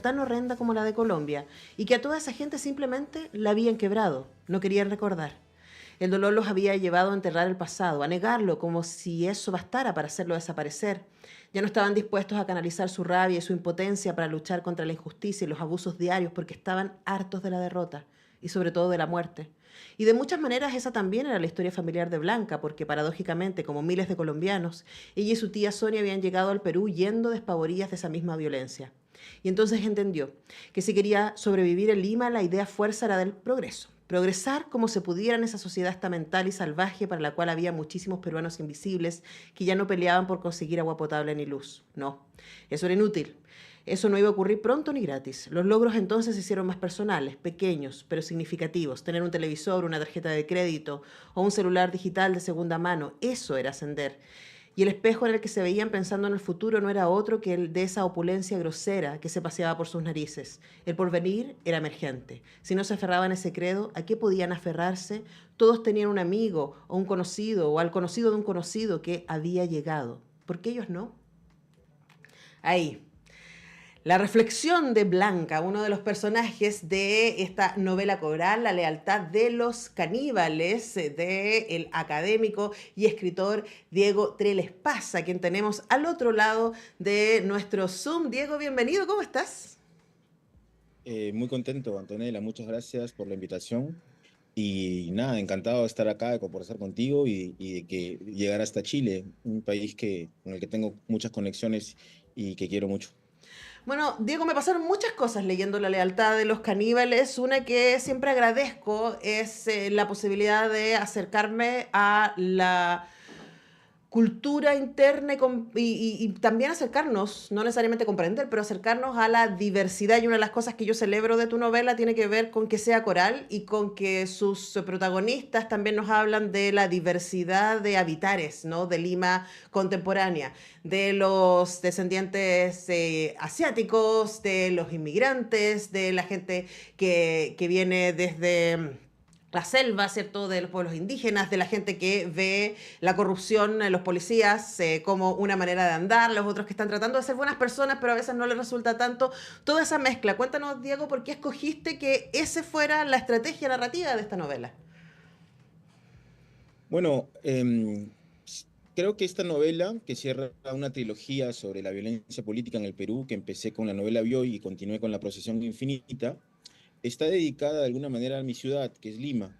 tan horrenda como la de Colombia y que a toda esa gente simplemente la habían quebrado, no querían recordar. El dolor los había llevado a enterrar el pasado, a negarlo como si eso bastara para hacerlo desaparecer. Ya no estaban dispuestos a canalizar su rabia y su impotencia para luchar contra la injusticia y los abusos diarios porque estaban hartos de la derrota y sobre todo de la muerte. Y de muchas maneras esa también era la historia familiar de Blanca, porque paradójicamente, como miles de colombianos, ella y su tía Sonia habían llegado al Perú yendo despavoridas de esa misma violencia. Y entonces entendió que si quería sobrevivir en Lima, la idea fuerza era del progreso. Progresar como se pudiera en esa sociedad estamental y salvaje para la cual había muchísimos peruanos invisibles que ya no peleaban por conseguir agua potable ni luz. No, eso era inútil. Eso no iba a ocurrir pronto ni gratis. Los logros entonces se hicieron más personales, pequeños, pero significativos. Tener un televisor, una tarjeta de crédito o un celular digital de segunda mano, eso era ascender. Y el espejo en el que se veían pensando en el futuro no era otro que el de esa opulencia grosera que se paseaba por sus narices. El porvenir era emergente. Si no se aferraban a ese credo, ¿a qué podían aferrarse? Todos tenían un amigo o un conocido o al conocido de un conocido que había llegado. ¿Por qué ellos no? Ahí, la reflexión de Blanca, uno de los personajes de esta novela coral, La lealtad de los caníbales, de el académico y escritor Diego Trelespasa, quien tenemos al otro lado de nuestro Zoom. Diego, bienvenido, ¿cómo estás? Muy contento, Antonella. Muchas gracias por la invitación. Y nada, encantado de estar acá, de conversar contigo y de que llegar hasta Chile, un país con el que tengo muchas conexiones y que quiero mucho. Bueno, Diego, me pasaron muchas cosas leyendo La lealtad de los caníbales. Una que siempre agradezco es la posibilidad de acercarme a la cultura interna y también acercarnos, no necesariamente comprender, pero acercarnos a la diversidad. Y una de las cosas que yo celebro de tu novela tiene que ver con que sea coral y con que sus protagonistas también nos hablan de la diversidad de habitares, ¿no? De Lima contemporánea, de los descendientes asiáticos, de los inmigrantes, de la gente que viene desde la selva, ¿cierto? De los pueblos indígenas, de la gente que ve la corrupción en los policías como una manera de andar, los otros que están tratando de ser buenas personas, pero a veces no les resulta tanto. Toda esa mezcla. Cuéntanos, Diego, ¿por qué escogiste que ese fuera la estrategia narrativa de esta novela? Bueno, creo que esta novela, que cierra una trilogía sobre la violencia política en el Perú, que empecé con la novela Bioy y continué con La Procesión Infinita, está dedicada de alguna manera a mi ciudad, que es Lima.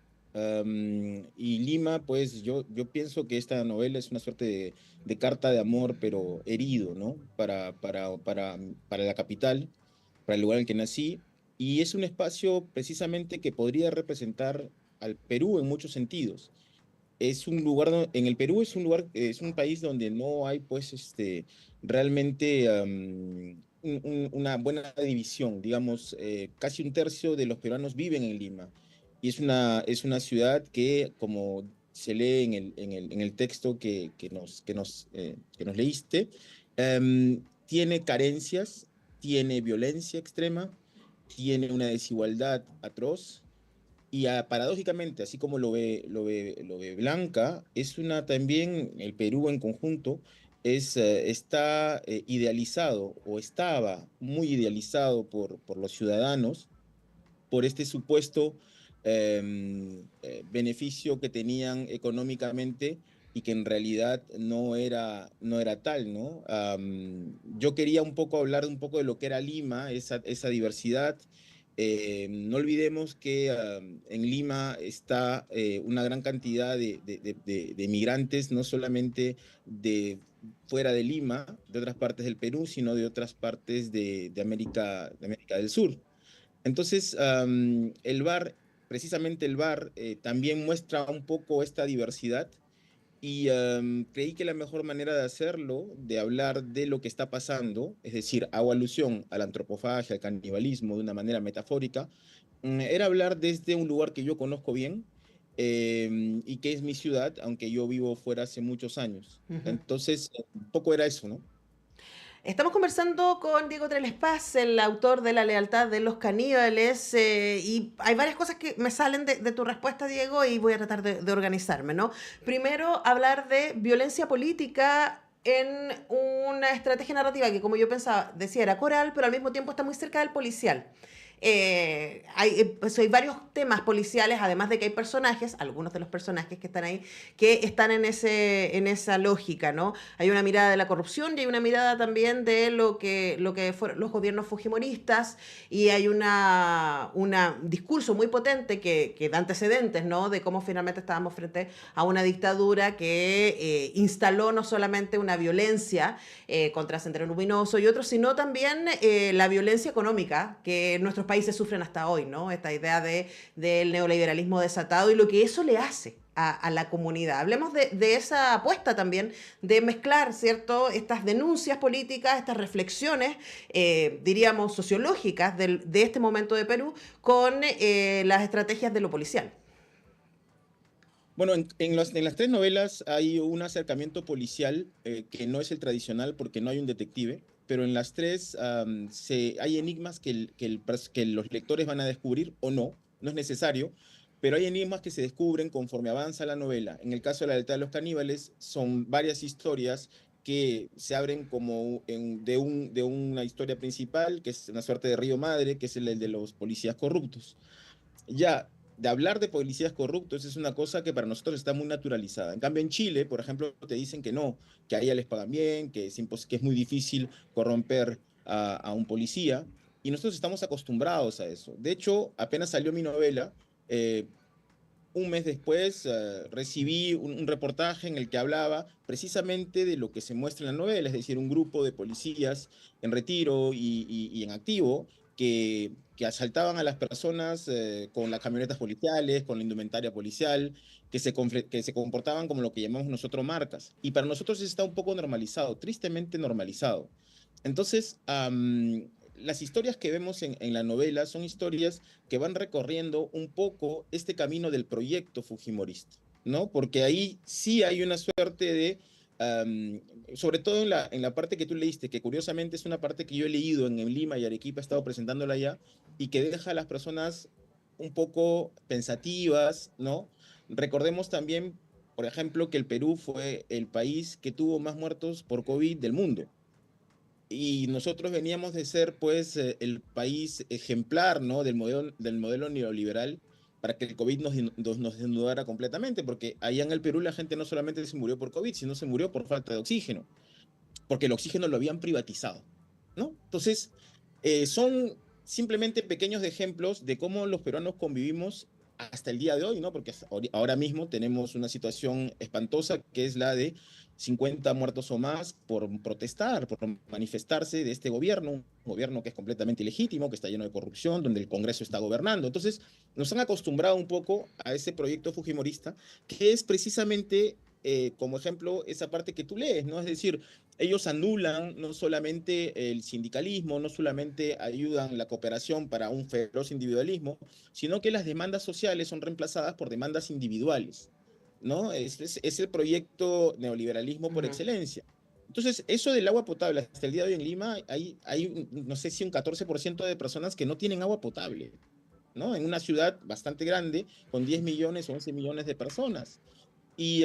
Y Lima, pues yo pienso que esta novela es una suerte de carta de amor, pero herido, ¿no? Para la capital, para el lugar en el que nací. Y es un espacio precisamente que podría representar al Perú en muchos sentidos. Es un lugar, en el Perú es un lugar, es un país donde no hay, pues, realmente una buena división. Digamos, casi un tercio de los peruanos viven en Lima. Y es una ciudad que, como se lee en el texto que nos leíste, tiene carencias, tiene violencia extrema, tiene una desigualdad atroz y paradójicamente, así como lo ve Blanca, es una también, el Perú en conjunto, está idealizado o estaba muy idealizado por los ciudadanos por este supuesto beneficio que tenían económicamente y que en realidad no era tal, ¿no? Yo quería un poco hablar un poco de lo que era Lima, esa diversidad. No olvidemos que en Lima está una gran cantidad de migrantes, no solamente de fuera de Lima, de otras partes del Perú, sino de otras partes de América del Sur. Entonces, precisamente el bar, también muestra un poco esta diversidad y creí que la mejor manera de hacerlo, de hablar de lo que está pasando, es decir, hago alusión a la antropofagia, al canibalismo de una manera metafórica, era hablar desde un lugar que yo conozco bien y que es mi ciudad, aunque yo vivo fuera hace muchos años. Uh -huh. Entonces, un poco era eso, ¿no? Estamos conversando con Diego Trelespaz, el autor de La lealtad de los caníbales, y hay varias cosas que me salen de tu respuesta, Diego, y voy a tratar de organizarme, ¿no? Primero, hablar de violencia política en una estrategia narrativa que, como yo pensaba, decía era coral, pero al mismo tiempo está muy cerca del policial. Hay varios temas policiales, además de que hay personajes, algunos de los personajes que están ahí, que están en esa lógica, ¿no? Hay una mirada de la corrupción y hay una mirada también de lo que fueron los gobiernos fujimoristas, y hay una discurso muy potente que da antecedentes, ¿no? De cómo finalmente estábamos frente a una dictadura que instaló no solamente una violencia contra Sendero Luminoso y otros, sino también la violencia económica que nuestros países sufren hasta hoy, ¿no? Esta idea del neoliberalismo desatado y lo que eso le hace a la comunidad. Hablemos de esa apuesta también de mezclar, ¿cierto?, estas denuncias políticas, estas reflexiones, diríamos, sociológicas de este momento de Perú con las estrategias de lo policial. Bueno, en las tres novelas hay un acercamiento policial que no es el tradicional porque no hay un detective, pero en las tres hay enigmas que los lectores van a descubrir o no, no es necesario, pero hay enigmas que se descubren conforme avanza la novela. En el caso de La lealtad de los caníbales, son varias historias que se abren como de una historia principal, que es una suerte de río madre, que es el de los policías corruptos. Ya, de hablar de policías corruptos es una cosa que para nosotros está muy naturalizada. En cambio, en Chile, por ejemplo, te dicen que no, que a ella les pagan bien, que es muy difícil corromper a un policía, y nosotros estamos acostumbrados a eso. De hecho, apenas salió mi novela, eh, un mes después recibí un reportaje en el que hablaba precisamente de lo que se muestra en la novela, es decir, un grupo de policías en retiro y en activo que asaltaban a las personas con las camionetas policiales, con la indumentaria policial, que se comportaban como lo que llamamos nosotros marcas. Y para nosotros está un poco normalizado, tristemente normalizado. Entonces, las historias que vemos en la novela son historias que van recorriendo un poco este camino del proyecto fujimorista, ¿no? Porque ahí sí hay una suerte de, sobre todo en la parte que tú leíste, que curiosamente es una parte que yo he leído en Lima y Arequipa, he estado presentándola allá, y que deja a las personas un poco pensativas, ¿no? Recordemos también, por ejemplo, que el Perú fue el país que tuvo más muertos por COVID del mundo. Y nosotros veníamos de ser, pues, el país ejemplar, ¿no? Del modelo neoliberal para que el COVID nos desnudara completamente, porque allá en el Perú la gente no solamente se murió por COVID, sino se murió por falta de oxígeno, porque el oxígeno lo habían privatizado, ¿no? Entonces, son simplemente pequeños ejemplos de cómo los peruanos convivimos hasta el día de hoy, ¿no? Porque ahora mismo tenemos una situación espantosa que es la de 50 muertos o más por protestar, por manifestarse de este gobierno, un gobierno que es completamente ilegítimo, que está lleno de corrupción, donde el Congreso está gobernando. Entonces, nos han acostumbrado un poco a ese proyecto fujimorista, que es precisamente, como ejemplo, esa parte que tú lees, ¿no? Es decir, ellos anulan no solamente el sindicalismo, no solamente ayudan la cooperación para un feroz individualismo, sino que las demandas sociales son reemplazadas por demandas individuales, ¿no? Es el proyecto neoliberalismo por Ujú. excelencia. Entonces, eso del agua potable, hasta el día de hoy en Lima hay no sé si un 14% de personas que no tienen agua potable, ¿no? En una ciudad bastante grande, con 10 millones o 11 millones de personas. Y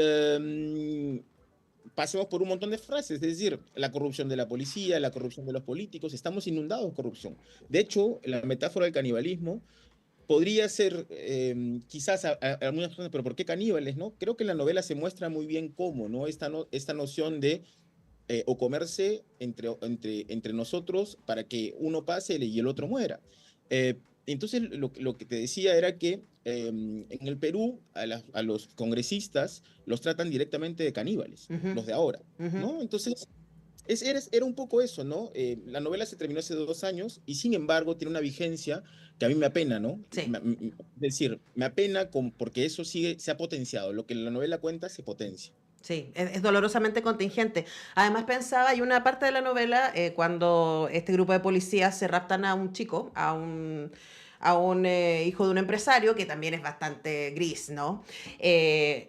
pasemos por un montón de frases, es decir, la corrupción de la policía, la corrupción de los políticos, estamos inundados de corrupción. De hecho, la metáfora del canibalismo podría ser quizás a algunas personas, pero ¿por qué caníbales, no? Creo que en la novela se muestra muy bien cómo, ¿no? Esta noción de o comerse entre nosotros para que uno pase y el otro muera. Entonces, lo que te decía era que en el Perú a los congresistas los tratan directamente de caníbales, Ujú, los de ahora, ujú. ¿no? Entonces, era un poco eso, ¿no? La novela se terminó hace 2 años y sin embargo tiene una vigencia que a mí me apena, ¿no? Sí. Es decir, me apena porque eso se ha potenciado, lo que la novela cuenta se potencia. Sí, es dolorosamente contingente. Además pensaba, hay una parte de la novela cuando este grupo de policías se raptan a un chico, a un hijo de un empresario, que también es bastante gris, ¿no?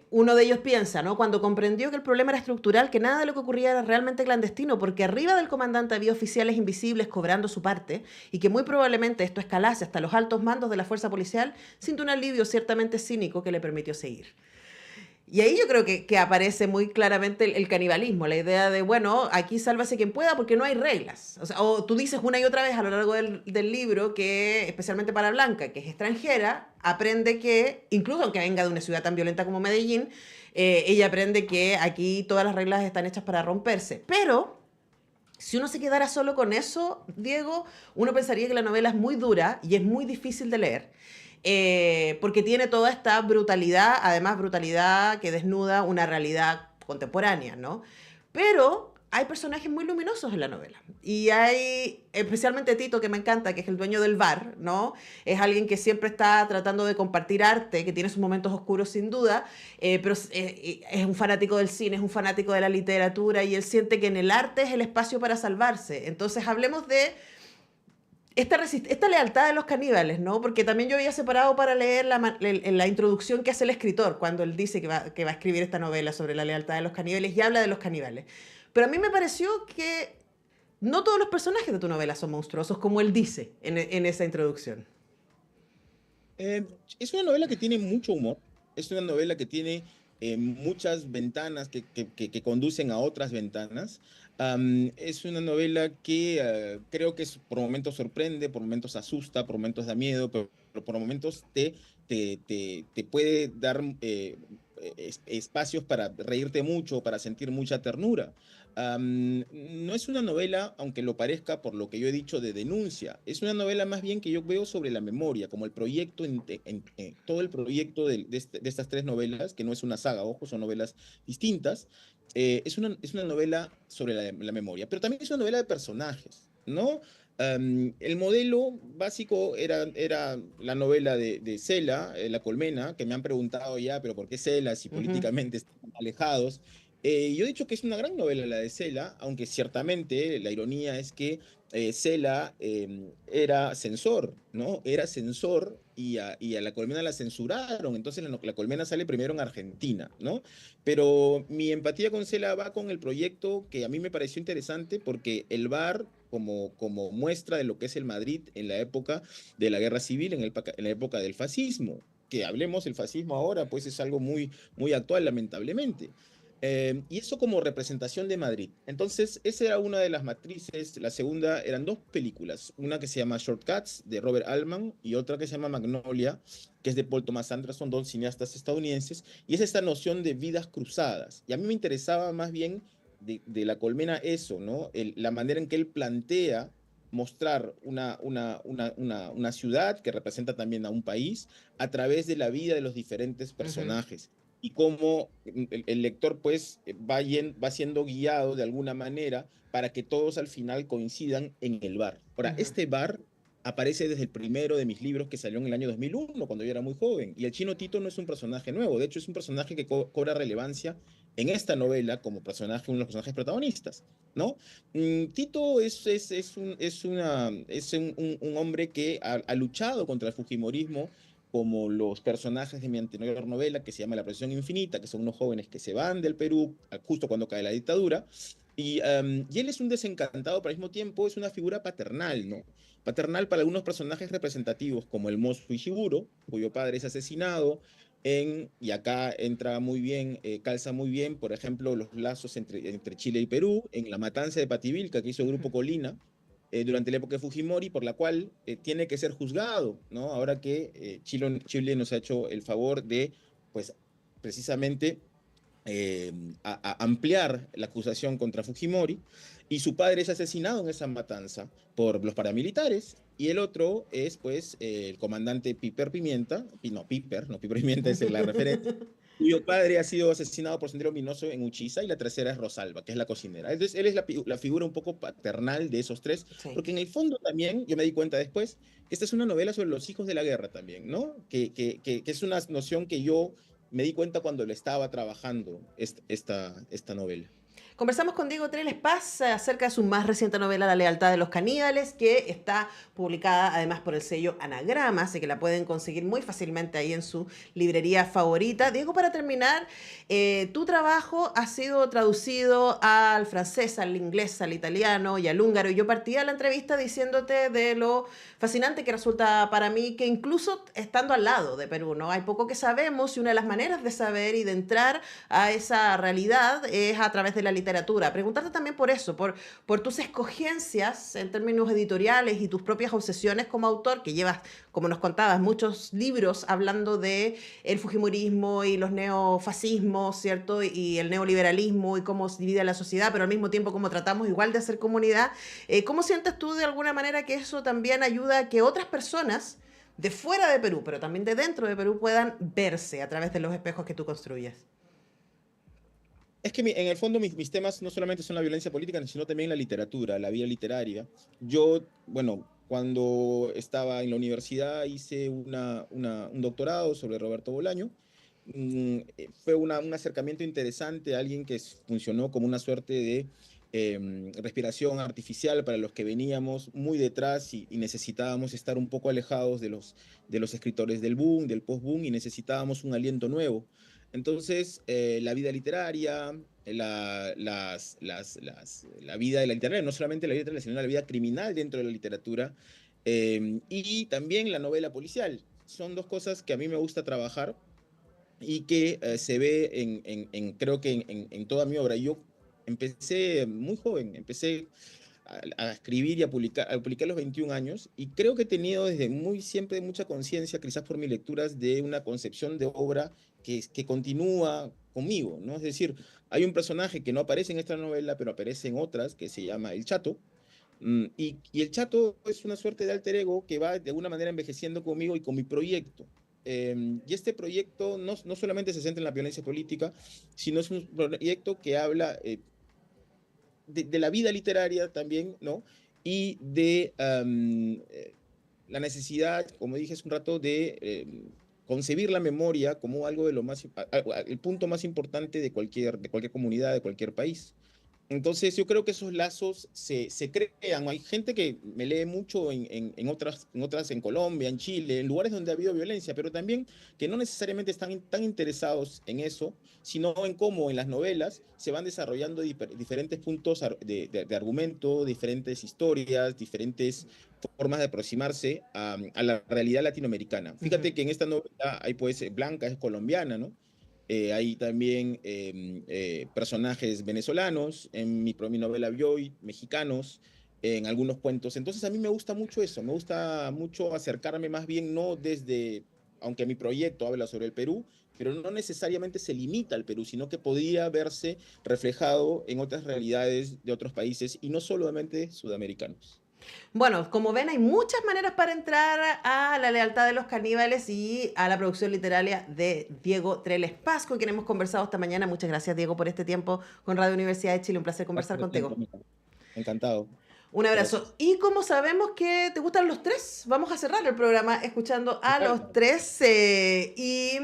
Uno de ellos piensa, ¿no? Cuando comprendió que el problema era estructural, que nada de lo que ocurría era realmente clandestino, porque arriba del comandante había oficiales invisibles cobrando su parte, y que muy probablemente esto escalase hasta los altos mandos de la fuerza policial, sintió un alivio ciertamente cínico que le permitió seguir. Y ahí yo creo que aparece muy claramente el canibalismo, la idea de, bueno, aquí sálvase quien pueda porque no hay reglas. O sea, o tú dices una y otra vez a lo largo del libro que, especialmente para Blanca, que es extranjera, aprende que, incluso aunque venga de una ciudad tan violenta como Medellín, ella aprende que aquí todas las reglas están hechas para romperse. Pero si uno se quedara solo con eso, Diego, uno pensaría que la novela es muy dura y es muy difícil de leer. Porque tiene toda esta brutalidad, además brutalidad que desnuda una realidad contemporánea, ¿no? Pero hay personajes muy luminosos en la novela. Y hay, especialmente Tito, que me encanta, que es el dueño del bar, ¿no? Es alguien que siempre está tratando de compartir arte, que tiene sus momentos oscuros sin duda, pero es un fanático del cine, es un fanático de la literatura y él siente que en el arte es el espacio para salvarse. Entonces hablemos de esta lealtad de los caníbales, ¿no? Porque también yo había separado para leer la introducción que hace el escritor cuando él dice que va a escribir esta novela sobre la lealtad de los caníbales y habla de los caníbales. Pero a mí me pareció que no todos los personajes de tu novela son monstruosos, como él dice en esa introducción. Eh, es una novela que tiene mucho humor, es una novela que tiene muchas ventanas que conducen a otras ventanas. Es una novela que creo que por momentos sorprende, por momentos asusta, por momentos da miedo, pero por momentos te puede dar espacios para reírte mucho, para sentir mucha ternura. No es una novela, aunque lo parezca por lo que yo he dicho, de denuncia. Es una novela más bien que yo veo sobre la memoria, como el proyecto, todo el proyecto de estas tres novelas, que no es una saga, ojo, son novelas distintas. Es una novela sobre la memoria, pero también es una novela de personajes, ¿no? El modelo básico era la novela de Cela, La Colmena, que me han preguntado ya, pero ¿por qué Cela si Ujú, políticamente están alejados? Yo he dicho que es una gran novela la de Cela, aunque ciertamente la ironía es que Cela era censor, ¿no? Era censor y a La Colmena la censuraron, entonces la Colmena sale primero en Argentina, ¿no? Pero mi empatía con Cela va con el proyecto que a mí me pareció interesante porque el bar, como muestra de lo que es el Madrid en la época de la guerra civil, en la época del fascismo, que hablemos del fascismo ahora, pues es algo muy actual, lamentablemente. Y eso como representación de Madrid. Entonces, esa era una de las matrices. La segunda eran dos películas, una que se llama Shortcuts de Robert Altman y otra que se llama Magnolia, que es de Paul Thomas Anderson, dos cineastas estadounidenses, y es esta noción de vidas cruzadas. Y a mí me interesaba más bien de La Colmena eso, ¿no? La manera en que él plantea mostrar una ciudad que representa también a un país a través de la vida de los diferentes ujú, personajes y cómo el lector pues va siendo guiado de alguna manera para que todos al final coincidan en el bar. Ahora, ujú. este bar aparece desde el primero de mis libros que salió en el año 2001, cuando yo era muy joven, y el Chino Tito no es un personaje nuevo, de hecho es un personaje que cobra relevancia en esta novela como personaje, uno de los personajes protagonistas, ¿no? Tito es un hombre que ha luchado contra el Fujimorismo como los personajes de mi anterior novela, que se llama La Presión Infinita, que son unos jóvenes que se van del Perú justo cuando cae la dictadura, y él es un desencantado, pero al mismo tiempo es una figura paternal, ¿no? Paternal para algunos personajes representativos, como el Mozo Ishiguro, cuyo padre es asesinado, y acá entra muy bien, calza muy bien, por ejemplo, los lazos entre Chile y Perú, en la matanza de Pativilca que hizo el Grupo Colina, durante la época de Fujimori, por la cual tiene que ser juzgado, ¿no? Ahora que Chile nos ha hecho el favor de, pues, precisamente ampliar la acusación contra Fujimori, y su padre es asesinado en esa matanza por los paramilitares, y el otro es, pues, el comandante Piper Pimienta, no, Piper Pimienta es la referencia, cuyo padre ha sido asesinado por Sendero Luminoso en Uchiza, y la tercera es Rosalba, que es la cocinera. Entonces, él es la figura un poco paternal de esos tres, Sí. porque en el fondo también, yo me di cuenta después, que esta es una novela sobre los hijos de la guerra también, ¿no? Que es una noción que yo me di cuenta cuando le estaba trabajando esta novela. Conversamos con Diego Treles Paz acerca de su más reciente novela La lealtad de los caníbales, que está publicada además por el sello Anagrama, así que la pueden conseguir muy fácilmente ahí en su librería favorita. Diego, para terminar, tu trabajo ha sido traducido al francés, al inglés, al italiano y al húngaro. Y yo partía la entrevista diciéndote de lo fascinante que resulta para mí que incluso estando al lado de Perú, ¿no? Hay poco que sabemos y una de las maneras de saber y de entrar a esa realidad es a través de la literatura. Preguntarte también por eso, por tus escogencias en términos editoriales y tus propias obsesiones como autor, que llevas, como nos contabas, muchos libros hablando de el fujimorismo y los neofascismos, ¿cierto? Y el neoliberalismo y cómo se divide la sociedad, pero al mismo tiempo cómo tratamos igual de hacer comunidad. ¿Cómo sientes tú de alguna manera que eso también ayuda a que otras personas de fuera de Perú, pero también de dentro de Perú, puedan verse a través de los espejos que tú construyes? Es que en el fondo mis temas no solamente son la violencia política, sino también la literatura, la vida literaria. Yo, bueno, cuando estaba en la universidad hice un doctorado sobre Roberto Bolaño. Fue un acercamiento interesante a alguien que funcionó como una suerte de respiración artificial para los que veníamos muy detrás y necesitábamos estar un poco alejados de los escritores del boom, del post-boom, y necesitábamos un aliento nuevo. Entonces, la vida literaria, la vida de la literaria, no solamente la vida literaria, sino la vida criminal dentro de la literatura, y también la novela policial. Son dos cosas que a mí me gusta trabajar y que se ve creo que en toda mi obra. Yo empecé muy joven, empecé a escribir y a publicar a los 21 años, y creo que he tenido desde siempre mucha conciencia, quizás por mis lecturas, de una concepción de obra que continúa conmigo, ¿no? Es decir, hay un personaje que no aparece en esta novela, pero aparece en otras, que se llama El Chato, y el Chato es una suerte de alter ego que va de alguna manera envejeciendo conmigo y con mi proyecto. Y este proyecto no solamente se centra en la violencia política, sino es un proyecto que habla de la vida literaria también, ¿no? Y de la necesidad, como dije hace un rato, de concebir la memoria como algo de lo más, el punto más importante de cualquier comunidad, de cualquier país. Entonces yo creo que esos lazos se crean. Hay gente que me lee mucho en Colombia, en Chile, en lugares donde ha habido violencia, pero también que no necesariamente están tan interesados en eso, sino en cómo en las novelas se van desarrollando diferentes puntos de argumento, diferentes historias, diferentes formas de aproximarse a la realidad latinoamericana. Ujú. Fíjate que en esta novela hay pues Blanca es colombiana, ¿no? Hay también personajes venezolanos, mi novela Bioy, mexicanos, en algunos cuentos. Entonces a mí me gusta mucho eso, me gusta mucho acercarme más bien no desde, aunque mi proyecto habla sobre el Perú, pero no necesariamente se limita al Perú, sino que podría verse reflejado en otras realidades de otros países y no solamente sudamericanos. Bueno, como ven, hay muchas maneras para entrar a La lealtad de los caníbales y a la producción literaria de Diego Treles Paz, con quien hemos conversado esta mañana. Muchas gracias, Diego, por este tiempo con Radio Universidad de Chile. Un placer Gracias conversar por el tiempo, contigo. amiga. Encantado. Un abrazo. Gracias. Y como sabemos que te gustan los tres, vamos a cerrar el programa escuchando a los Bueno, tres y